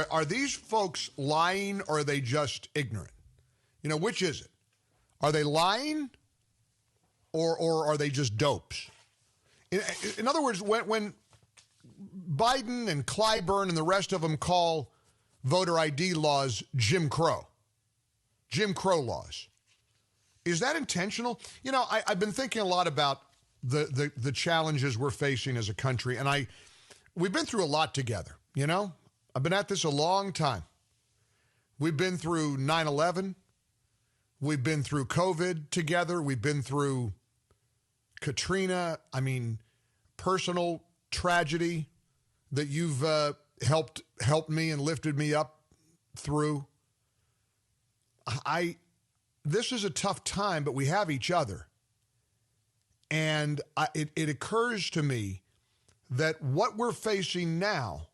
Are these folks lying or are they just ignorant? You know, which is it? Are they lying or are they just dopes? In other words, when Biden and Clyburn and the rest of them call voter ID laws Jim Crow laws, is that intentional? You know, I've been thinking a lot about the challenges we're facing as a country, and we've been through a lot together, you know? I've been at this a long time. We've been through 9/11. We've been through COVID together. We've been through Katrina. I mean, personal tragedy that you've helped me and lifted me up through. This is a tough time, but we have each other. And it occurs to me that what we're facing now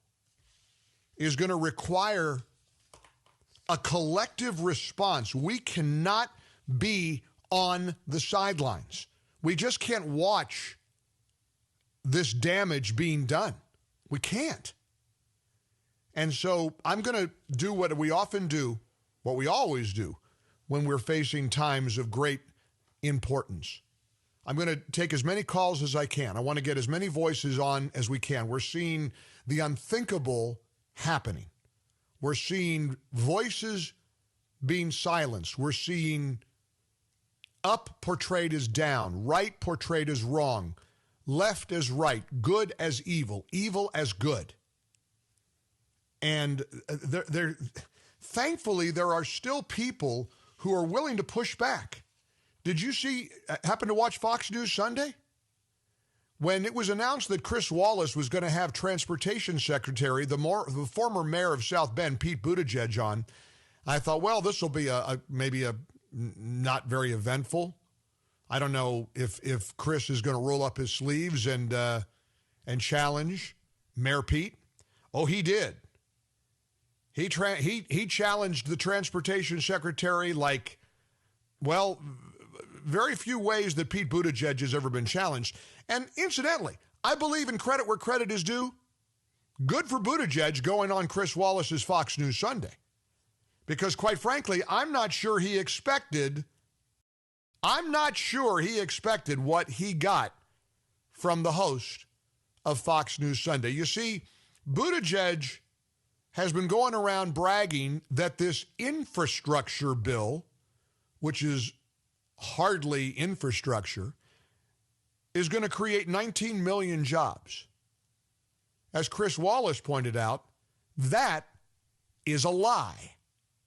is going to require a collective response. We cannot be on the sidelines. We just can't watch this damage being done. We can't. And so I'm going to do what we often do, what we always do when we're facing times of great importance. I'm going to take as many calls as I can. I want to get as many voices on as we can. We're seeing the unthinkable happening. We're seeing voices being silenced. We're seeing up portrayed as down, right portrayed as wrong, left as right, good as evil, evil as good. And thankfully, there are still people who are willing to push back. Did you happen to watch Fox News Sunday? When it was announced that Chris Wallace was going to have Transportation Secretary, the former mayor of South Bend, Pete Buttigieg, on, I thought, well, this will be maybe a not very eventful. I don't know if Chris is going to roll up his sleeves and challenge Mayor Pete. Oh, he did. He challenged the Transportation Secretary like, well, very few ways that Pete Buttigieg has ever been challenged. And incidentally, I believe in credit where credit is due. Good for Buttigieg going on Chris Wallace's Fox News Sunday. Because quite frankly, I'm not sure he expected what he got from the host of Fox News Sunday. You see, Buttigieg has been going around bragging that this infrastructure bill, which is hardly infrastructure, is going to create 19 million jobs. As Chris Wallace pointed out, that is a lie.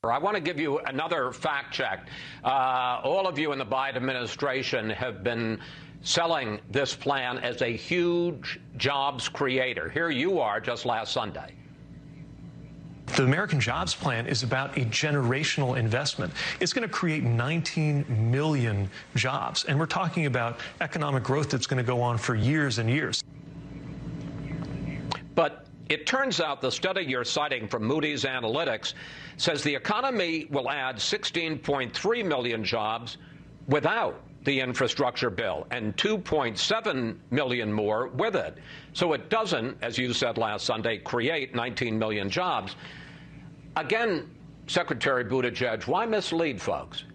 I want to give you another fact check. All of you in the Biden administration have been selling this plan as a huge jobs creator. Here you are just last Sunday. The American Jobs Plan is about a generational investment. It's going to create 19 million jobs, and we're talking about economic growth that's going to go on for years and years. But it turns out the study you're citing from Moody's Analytics says the economy will add 16.3 million jobs without the infrastructure bill and 2.7 million more with it. So it doesn't, as you said last Sunday, create 19 million jobs. Again, Secretary Buttigieg, why mislead folks?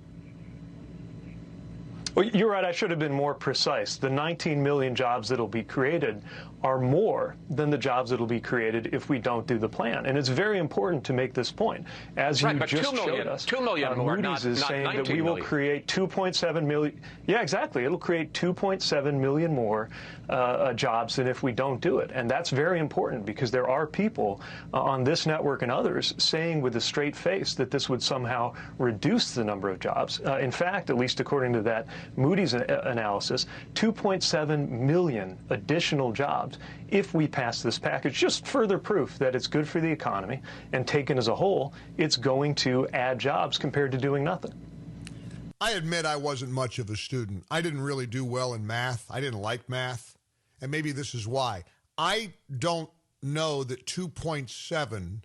Well, you're right. I should have been more precise. The 19 million jobs that will be created are more than the jobs that will be created if we don't do the plan. And it's very important to make this point. As you just showed us, 2 million more, Moody's is saying that we will create 2.7 million. Yeah, exactly. It'll create 2.7 million more jobs than if we don't do it. And that's very important because there are people on this network and others saying with a straight face that this would somehow reduce the number of jobs. In fact, at least according to that Moody's analysis, 2.7 million additional jobs if we pass this package. Just further proof that it's good for the economy, and taken as a whole, it's going to add jobs compared to doing nothing. I admit I wasn't much of a student. I didn't really do well in math. I didn't like math, and maybe this is why. I don't know that 2.7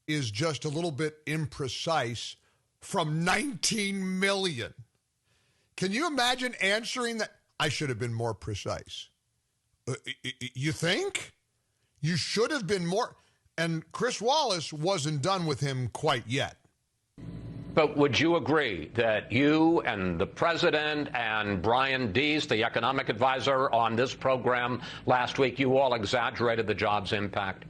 is just a little bit imprecise from 19 million. Can you imagine answering that? I should have been more precise. You think? You should have been more. And Chris Wallace wasn't done with him quite yet. But would you agree that you and the president and Brian Deese, the economic advisor on this program last week, you all exaggerated the jobs impact?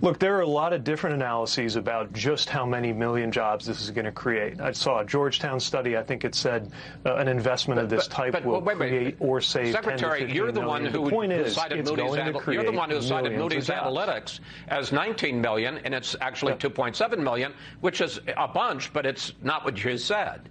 Look, there are a lot of different analyses about just how many million jobs this is going to create. I saw a Georgetown study. I think it said an investment of this type will create or save Secretary, 10 to 15 you're the million. one who cited Moody's Analytics as 19 million, and it's actually 2.7 million, which is a bunch, but it's not what you said.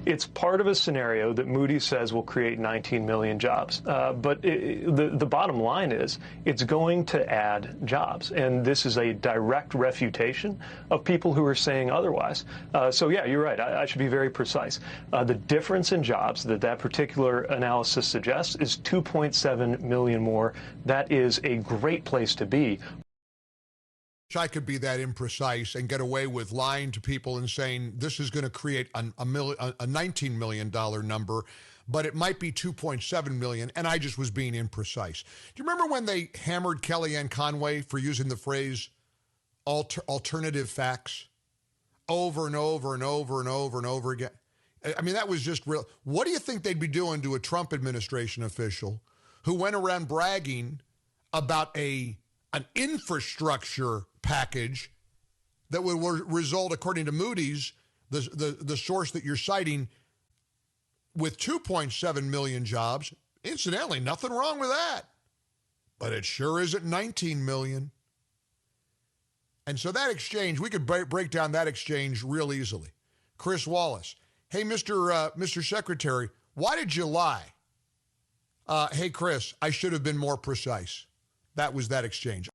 It's part of a scenario that Moody's says will create 19 million jobs. But the bottom line is it's going to add jobs. And this is a direct refutation of people who are saying otherwise. So, yeah, you're right. I should be very precise. The difference in jobs that particular analysis suggests is 2.7 million more. That is a great place to be. I could be that imprecise and get away with lying to people and saying this is going to create a $19 million number, but it might be 2.7 million, and I just was being imprecise. Do you remember when they hammered Kellyanne Conway for using the phrase alternative facts over and over and over and over and over again? I mean, that was just real. What do you think they'd be doing to a Trump administration official who went around bragging about an infrastructure package that would result, according to Moody's, the source that you're citing, with 2.7 million jobs? Incidentally, nothing wrong with that. But it sure isn't 19 million. And so that exchange, we could break down that exchange real easily. Chris Wallace, hey, Mr. Secretary, why did you lie? Hey, Chris, I should have been more precise. That was that exchange.